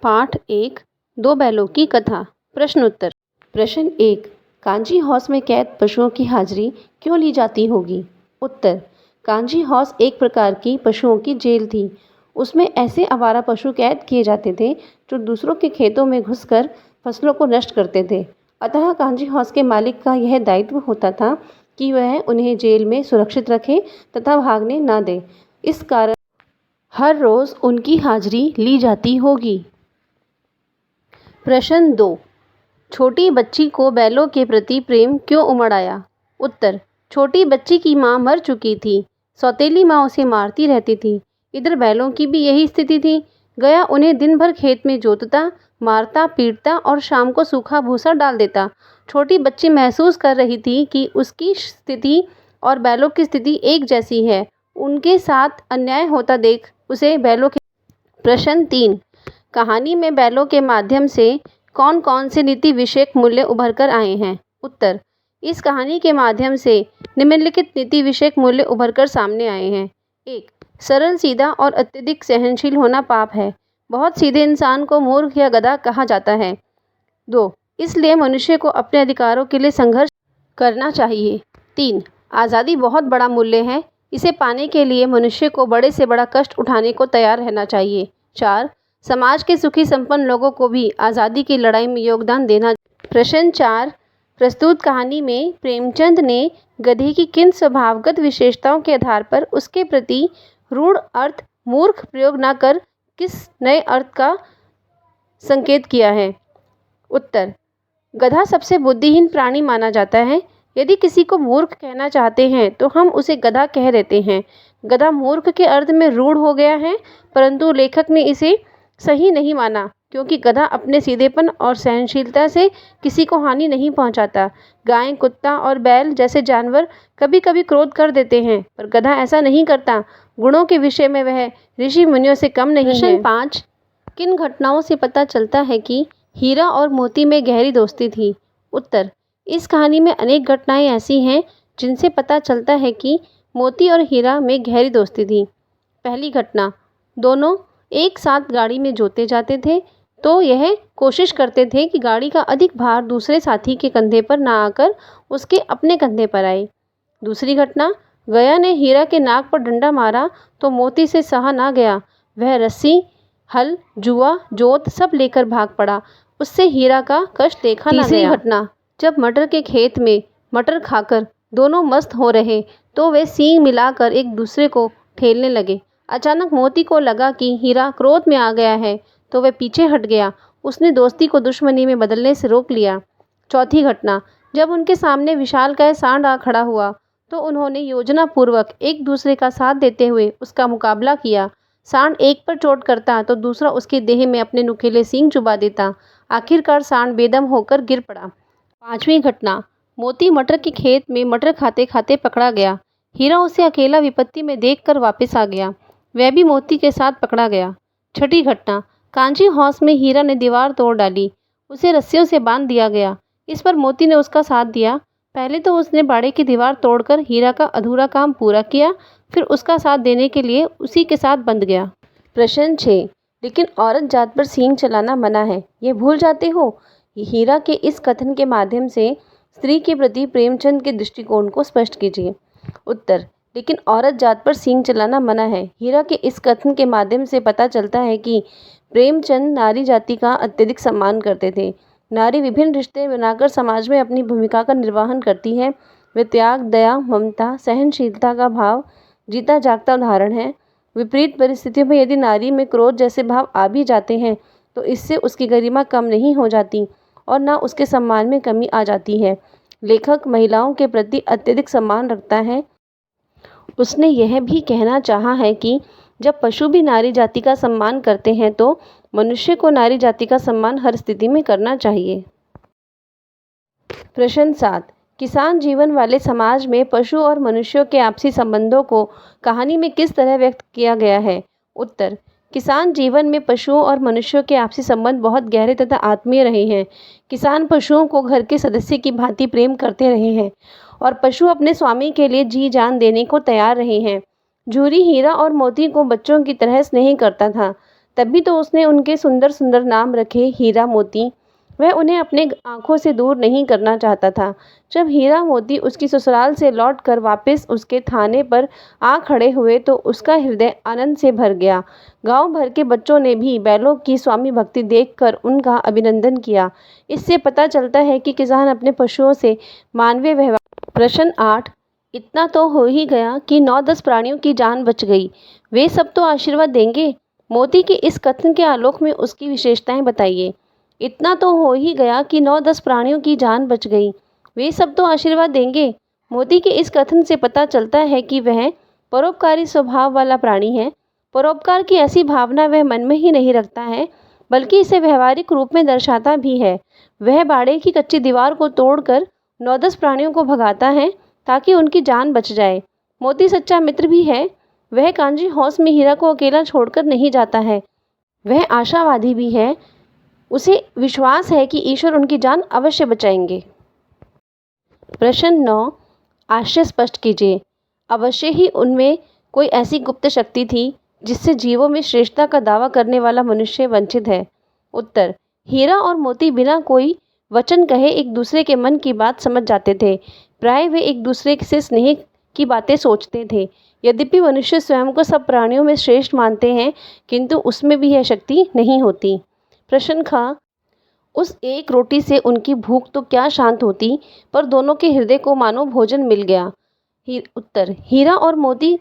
पाठ 1 दो बैलों की कथा। प्रश्न उत्तर। प्रश्न 1, कांजी हाउस में कैद पशुओं की हाजिरी क्यों ली जाती होगी? उत्तर, कांजी हाउस एक प्रकार की पशुओं की जेल थी। उसमें ऐसे आवारा पशु कैद किए जाते थे जो दूसरों के खेतों में घुसकर फसलों को नष्ट करते थे। अतः कांजी हाउस के मालिक का यह दायित्व होता था कि वह उन्हें जेल में सुरक्षित रखे तथा भागने न दे। इस कारण हर रोज़ उनकी हाजिरी ली जाती होगी। प्रश्न 2, छोटी बच्ची को बैलों के प्रति प्रेम क्यों उमड़ आया? उत्तर, छोटी बच्ची की माँ मर चुकी थी। सौतेली माँ उसे मारती रहती थी। इधर बैलों की भी यही स्थिति थी। गया उन्हें दिन भर खेत में जोतता, मारता, पीटता और शाम को सूखा भूसा डाल देता। छोटी बच्ची महसूस कर रही थी कि उसकी स्थिति और बैलों की स्थिति एक जैसी है। उनके साथ अन्याय होता देख उसे बैलों के। प्रश्न 3, कहानी में बैलों के माध्यम से कौन कौन से नीति विषयक मूल्य उभर कर आए हैं? उत्तर, इस कहानी के माध्यम से निम्नलिखित नीति विषयक मूल्य उभर कर सामने आए हैं। 1, सरल सीधा और अत्यधिक सहनशील होना पाप है। बहुत सीधे इंसान को मूर्ख या गधा कहा जाता है। 2, इसलिए मनुष्य को अपने अधिकारों के लिए संघर्ष करना चाहिए। 3, आज़ादी बहुत बड़ा मूल्य है। इसे पाने के लिए मनुष्य को बड़े से बड़ा कष्ट उठाने को तैयार रहना चाहिए। 4, समाज के सुखी संपन्न लोगों को भी आज़ादी की लड़ाई में योगदान देना। प्रश्न 4, प्रस्तुत कहानी में प्रेमचंद ने गधे की किन स्वभावगत विशेषताओं के आधार पर उसके प्रति रूढ़ अर्थ मूर्ख प्रयोग न कर किस नए अर्थ का संकेत किया है? उत्तर, गधा सबसे बुद्धिहीन प्राणी माना जाता है। यदि किसी को मूर्ख कहना चाहते हैं तो हम उसे गधा कह देते हैं। गधा मूर्ख के अर्थ में रूढ़ हो गया है, परंतु लेखक ने इसे सही नहीं माना क्योंकि गधा अपने सीधेपन और सहनशीलता से किसी को हानि नहीं पहुंचाता। गाय, कुत्ता और बैल जैसे जानवर कभी कभी क्रोध कर देते हैं, पर गधा ऐसा नहीं करता। गुणों के विषय में वह ऋषि मुनियों से कम नहीं है। प्रश्न 5, किन घटनाओं से पता चलता है कि हीरा और मोती में गहरी दोस्ती थी? उत्तर, इस कहानी में अनेक घटनाएं ऐसी हैं जिनसे पता चलता है कि मोती और हीरा में गहरी दोस्ती थी। पहली घटना, दोनों एक साथ गाड़ी में जोते जाते थे तो यह कोशिश करते थे कि गाड़ी का अधिक भार दूसरे साथी के कंधे पर ना आकर उसके अपने कंधे पर आए। दूसरी घटना, गया ने हीरा के नाक पर डंडा मारा तो मोती से सहा ना गया। वह रस्सी, हल, जुआ, जोत सब लेकर भाग पड़ा। उससे हीरा का कष्ट देखा ना गया। तीसरी घटना, जब मटर के खेत में मटर खाकर दोनों मस्त हो रहे तो वे सींग मिलाकर एक दूसरे को ठेलने लगे। अचानक मोती को लगा कि हीरा क्रोध में आ गया है तो वह पीछे हट गया। उसने दोस्ती को दुश्मनी में बदलने से रोक लिया। चौथी घटना, जब उनके सामने विशालकाय सांड आ खड़ा हुआ तो उन्होंने योजना पूर्वक एक दूसरे का साथ देते हुए उसका मुकाबला किया। सांड एक पर चोट करता तो दूसरा उसके देह में अपने नुकीले सींग चुबा देता। आखिरकार सांड बेदम होकर गिर पड़ा। पांचवी घटना, मोती मटर के खेत में मटर खाते खाते पकड़ा गया। हीरा उसे अकेला विपत्ति में देखकर वापस आ गया। वह भी मोती के साथ पकड़ा गया। छठी घटना, कांजी हाउस में हीरा ने दीवार तोड़ डाली। उसे रस्सियों से बांध दिया गया। इस पर मोती ने उसका साथ दिया। पहले तो उसने बाड़े की दीवार तोड़कर हीरा का अधूरा काम पूरा किया, फिर उसका साथ देने के लिए उसी के साथ बंध गया। प्रश्न 6, लेकिन औरत जात पर सींग चलाना मना है, ये भूल जाते हो? हीरा के इस कथन के माध्यम से स्त्री के प्रति प्रेमचंद के दृष्टिकोण को स्पष्ट कीजिए। उत्तर, लेकिन औरत जात पर सींग चलाना मना है। हीरा के इस कथन के माध्यम से पता चलता है कि प्रेमचंद नारी जाति का अत्यधिक सम्मान करते थे। नारी विभिन्न रिश्ते बनाकर समाज में अपनी भूमिका का निर्वहन करती है। वे त्याग, दया, ममता, सहनशीलता का भाव जीता जागता उदाहरण है। विपरीत परिस्थितियों में यदि नारी में क्रोध जैसे भाव आ भी जाते हैं तो इससे उसकी गरिमा कम नहीं हो जाती और न उसके सम्मान में कमी आ जाती है। लेखक महिलाओं के प्रति अत्यधिक सम्मान रखता है। उसने यह भी कहना चाहा है कि जब पशु भी नारी जाति का सम्मान करते हैं तो मनुष्य को नारी जाति का सम्मान हर स्थिति में करना चाहिए। प्रश्न 7, किसान जीवन वाले समाज में पशु और मनुष्यों के आपसी संबंधों को कहानी में किस तरह व्यक्त किया गया है? उत्तर, किसान जीवन में पशुओं और मनुष्यों के आपसी संबंध बहुत गहरे तथा आत्मीय रहे हैं। किसान पशुओं को घर के सदस्य की भांति प्रेम करते रहे हैं और पशु अपने स्वामी के लिए जी जान देने को तैयार रहे हैं। झूरी हीरा और मोती को बच्चों की तरह स्नेह करता था। तभी तो उसने उनके सुंदर सुंदर नाम रखे हीरा मोती। वह उन्हें अपने आंखों से दूर नहीं करना चाहता था। जब हीरा मोती उसकी ससुराल से लौटकर वापस उसके थाने पर आ खड़े हुए तो उसका हृदय आनंद से भर गया। गांव भर के बच्चों ने भी बैलों की स्वामी भक्ति देखकर उनका अभिनंदन किया। इससे पता चलता है कि किसान अपने पशुओं से मानवीय व्यवहार। प्रश्न 8। इतना तो हो ही गया कि 9-10 प्राणियों की जान बच गई, वे सब तो आशीर्वाद देंगे। मोती के इस कथन के आलोक में उसकी विशेषताएं बताइए। इतना तो हो ही गया कि 9-10 प्राणियों की जान बच गई, वे सब तो आशीर्वाद देंगे। मोती के इस कथन से पता चलता है कि वह परोपकारी स्वभाव वाला प्राणी है। परोपकार की ऐसी भावना वह मन में ही नहीं रखता है, बल्कि इसे व्यवहारिक रूप में दर्शाता भी है। वह बाड़े की कच्ची दीवार को तोड़कर 9-10 प्राणियों को भगाता है ताकि उनकी जान बच जाए। मोती सच्चा मित्र भी है। वह कांजी हौस में हीरा को अकेला छोड़कर नहीं जाता है। वह आशावादी भी है। उसे विश्वास है कि ईश्वर उनकी जान अवश्य बचाएंगे। प्रश्न 9। आशय स्पष्ट कीजिए। अवश्य ही उनमें कोई ऐसी गुप्त शक्ति थी जिससे जीवों में श्रेष्ठता का दावा करने वाला मनुष्य वंचित है। उत्तर। हीरा और मोती बिना कोई वचन कहे एक दूसरे के मन की बात समझ जाते थे। प्राय वे एक दूसरे से स्नेह की बातें सोचते थे। यद्यपि मनुष्य स्वयं को सब प्राणियों में श्रेष्ठ मानते हैं, किंतु उसमें भी यह शक्ति नहीं होती। प्रश्न ख। उस एक रोटी से उनकी भूख तो क्या शांत होती, पर दोनों के हृदय को मानो भोजन मिल गया। उत्तर। हीरा और मोती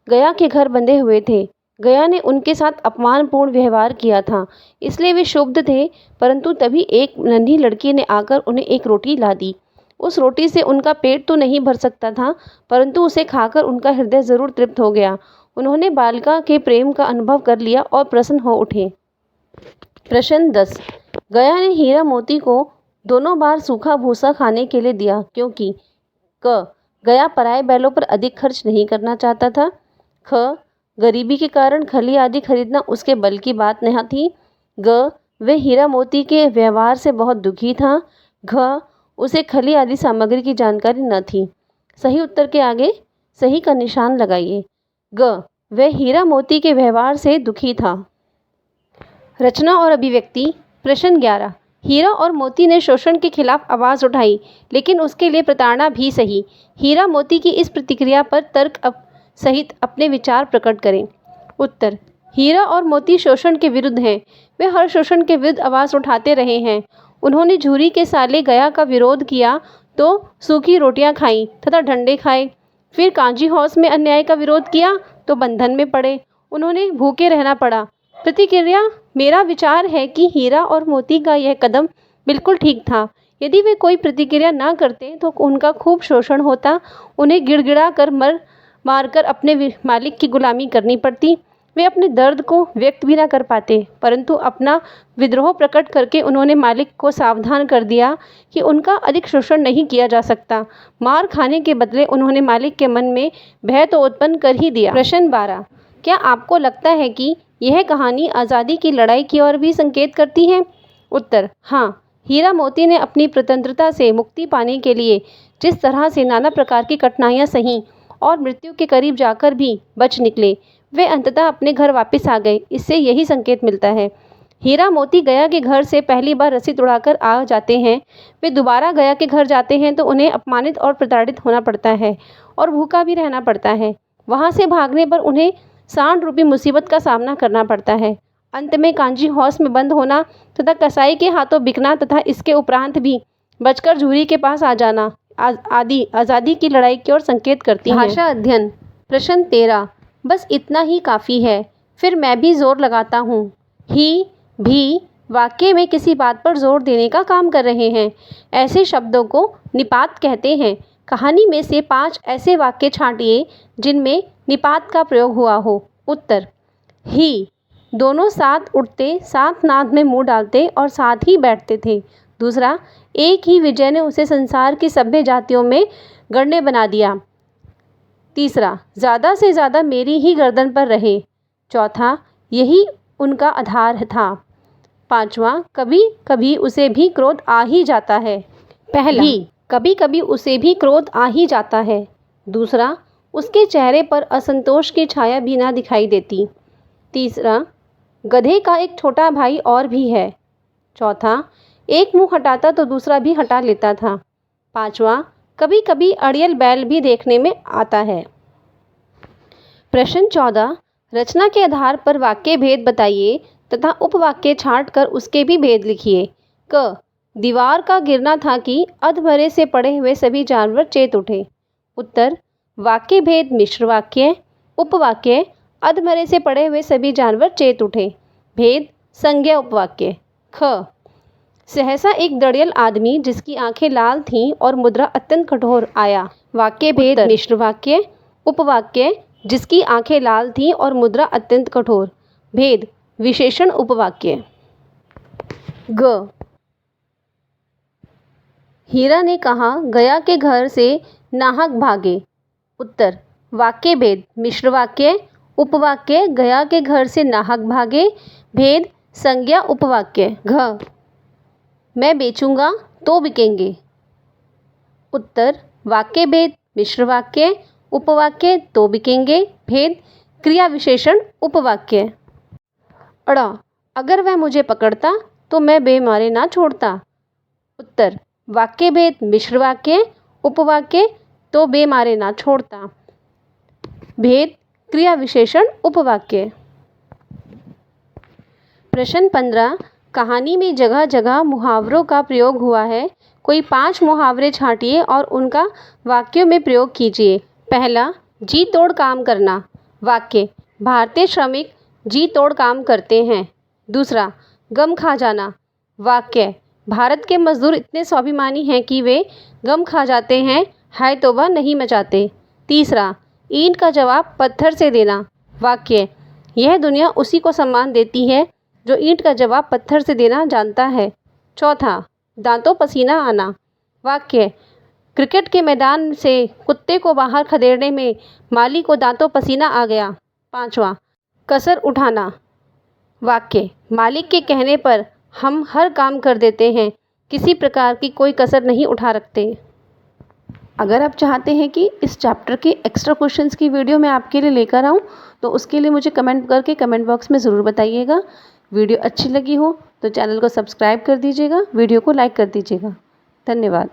गया के घर बंधे हुए थे। गया ने उनके साथ अपमानपूर्ण व्यवहार किया था, इसलिए वे क्षुब्ध थे। परंतु तभी एक नन्ही लड़की ने आकर उन्हें एक रोटी ला दी। उस रोटी से उनका पेट तो नहीं भर सकता था, परंतु उसे खाकर उनका हृदय जरूर तृप्त हो गया। उन्होंने बालिका के प्रेम का अनुभव कर लिया और प्रसन्न हो उठे। प्रश्न 10। गया ने हीरा मोती को दोनों बार सूखा भूसा खाने के लिए दिया, क्योंकि क। गया पराये बैलों पर अधिक खर्च नहीं करना चाहता था। ख। गरीबी के कारण खली आदि खरीदना उसके बल की बात नहीं थी। ग। वह हीरा मोती के व्यवहार से बहुत दुखी था। घ। उसे खली आदि सामग्री की जानकारी न थी। सही उत्तर के आगे सही का निशान लगाइए। ग। वह हीरा मोती के व्यवहार से दुखी था। रचना और अभिव्यक्ति। प्रश्न 11। हीरा और मोती ने शोषण के खिलाफ आवाज़ उठाई, लेकिन उसके लिए प्रताड़ना भी सही। हीरा मोती की इस प्रतिक्रिया पर तर्क सहित अपने विचार प्रकट करें। उत्तर। हीरा और मोती शोषण के विरुद्ध हैं। वे हर शोषण के विरुद्ध आवाज़ उठाते रहे हैं। उन्होंने झूरी के साले गया का विरोध किया तो सूखी रोटियां खाई तथा डंडे खाए। फिर कांजी हौस में अन्याय का विरोध किया तो बंधन में पड़े, उन्होंने भूखे रहना पड़ा। प्रतिक्रिया। मेरा विचार है कि हीरा और मोती का यह कदम बिल्कुल ठीक था। यदि वे कोई प्रतिक्रिया न करते तो उनका खूब शोषण होता, उन्हें गिड़गिड़ा कर मारकर अपने मालिक की गुलामी करनी पड़ती। वे अपने दर्द को व्यक्त भी न कर पाते, परंतु अपना विद्रोह प्रकट करके उन्होंने मालिक को सावधान कर दिया कि उनका अधिक शोषण नहीं किया जा सकता। मार खाने के बदले उन्होंने मालिक के मन में भय तो उत्पन्न कर ही दिया। प्रश्न 12। क्या आपको लगता है कि यह कहानी आज़ादी की लड़ाई की ओर भी संकेत करती है? उत्तर। हाँ। हीरा मोती ने अपनी स्वतंत्रता से मुक्ति पाने के लिए जिस तरह से नाना प्रकार की कठिनाइयाँ सहीं और मृत्यु के करीब जाकर भी बच निकले, वे अंततः अपने घर वापस आ गए, इससे यही संकेत मिलता है। हीरा मोती गया के घर से पहली बार रस्सी उड़ाकर आ जाते हैं। वे दोबारा गया के घर जाते हैं तो उन्हें अपमानित और प्रताड़ित होना पड़ता है और भूखा भी रहना पड़ता है। वहाँ से भागने पर उन्हें सांड रूपी मुसीबत का सामना करना पड़ता है। अंत में कांजी हौस में बंद होना तथा कसाई के हाथों बिकना तथा इसके उपरांत भी बचकर झूरी के पास आ जाना आदि आज़ादी की लड़ाई की ओर संकेत करती है। भाषा अध्ययन। प्रश्न 13। बस इतना ही काफ़ी है, फिर मैं भी जोर लगाता हूँ। ही भी वाक्य में किसी बात पर जोर देने का काम कर रहे हैं। ऐसे शब्दों को निपात कहते हैं। कहानी में से 5 ऐसे वाक्य छांटिए जिनमें निपात का प्रयोग हुआ हो। उत्तर। ही। दोनों साथ उठते, साथ नाद में मुंह डालते और साथ ही बैठते थे। दूसरा, एक ही विजय ने उसे संसार की सभ्य जातियों में गण्य बना दिया। तीसरा, ज़्यादा से ज़्यादा मेरी ही गर्दन पर रहे। चौथा, यही उनका आधार था। पांचवा, कभी कभी उसे भी क्रोध आ ही जाता है। पहला, ही कभी कभी उसे भी क्रोध आ ही जाता है। दूसरा, उसके चेहरे पर असंतोष की छाया भी ना दिखाई देती। तीसरा, गधे का एक छोटा भाई और भी है। चौथा, एक मुंह हटाता तो दूसरा भी हटा लेता था। पांचवा, कभी कभी अड़ियल बैल भी देखने में आता है। प्रश्न 14, रचना के आधार पर वाक्य भेद बताइए तथा उपवाक्य छांट कर उसके भी भेद लिखिए। क, दीवार का गिरना था कि अधमरे से पड़े हुए सभी जानवर चेत उठे। उत्तर, वाक्य भेद मिश्र वाक्य, उपवाक्य अधमरे से पड़े हुए सभी जानवर चेत उठे, भेद संज्ञा उपवाक्य। ख, सहसा एक दड़ियल आदमी जिसकी आंखें लाल थीं और मुद्रा अत्यंत कठोर आया। वाक्य भेद मिश्र वाक्य, उपवाक्य जिसकी आंखें लाल थीं और मुद्रा अत्यंत कठोर, भेद विशेषण उपवाक्य। ग, हीरा ने कहा गया के घर से नाहक भागे। उत्तर, वाक्य भेद मिश्र वाक्य, उपवाक्य गया के घर से नाहक भागे, भेद संज्ञा उपवाक्य। घ, मैं बेचूंगा तो बिकेंगे। उत्तर, वाक्य भेद मिश्र वाक्य, उपवाक्य तो बिकेंगे, भेद क्रिया विशेषण उपवाक्य। अड़, अगर वह मुझे पकड़ता तो मैं बेमारे ना छोड़ता। उत्तर, वाक्य भेद मिश्र वाक्य, उपवाक्य तो बेमारे ना छोड़ता, भेद क्रिया विशेषण उपवाक्य। प्रश्न 15, कहानी में जगह जगह मुहावरों का प्रयोग हुआ है। कोई 5 मुहावरे छांटिए और उनका वाक्यों में प्रयोग कीजिए। पहला, जी तोड़ काम करना। वाक्य, भारतीय श्रमिक जी तोड़ काम करते हैं। दूसरा, गम खा जाना। वाक्य, भारत के मजदूर इतने स्वाभिमानी हैं कि वे गम खा जाते हैं, हाय तौबा नहीं मचाते। तीसरा, ईंट का जवाब पत्थर से देना। वाक्य, यह दुनिया उसी को सम्मान देती है जो ईंट का जवाब पत्थर से देना जानता है। चौथा, दांतों पसीना आना। वाक्य, क्रिकेट के मैदान से कुत्ते को बाहर खदेड़ने में माली को दांतों पसीना आ गया। पांचवा, कसर उठाना। वाक्य, मालिक के कहने पर हम हर काम कर देते हैं, किसी प्रकार की कोई कसर नहीं उठा रखते। अगर आप चाहते हैं कि इस चैप्टर के एक्स्ट्रा क्वेश्चंस की वीडियो मैं आपके लिए लेकर आऊं, तो उसके लिए मुझे कमेंट करके कमेंट बॉक्स में ज़रूर बताइएगा। वीडियो अच्छी लगी हो तो चैनल को सब्सक्राइब कर दीजिएगा, वीडियो को लाइक कर दीजिएगा। धन्यवाद।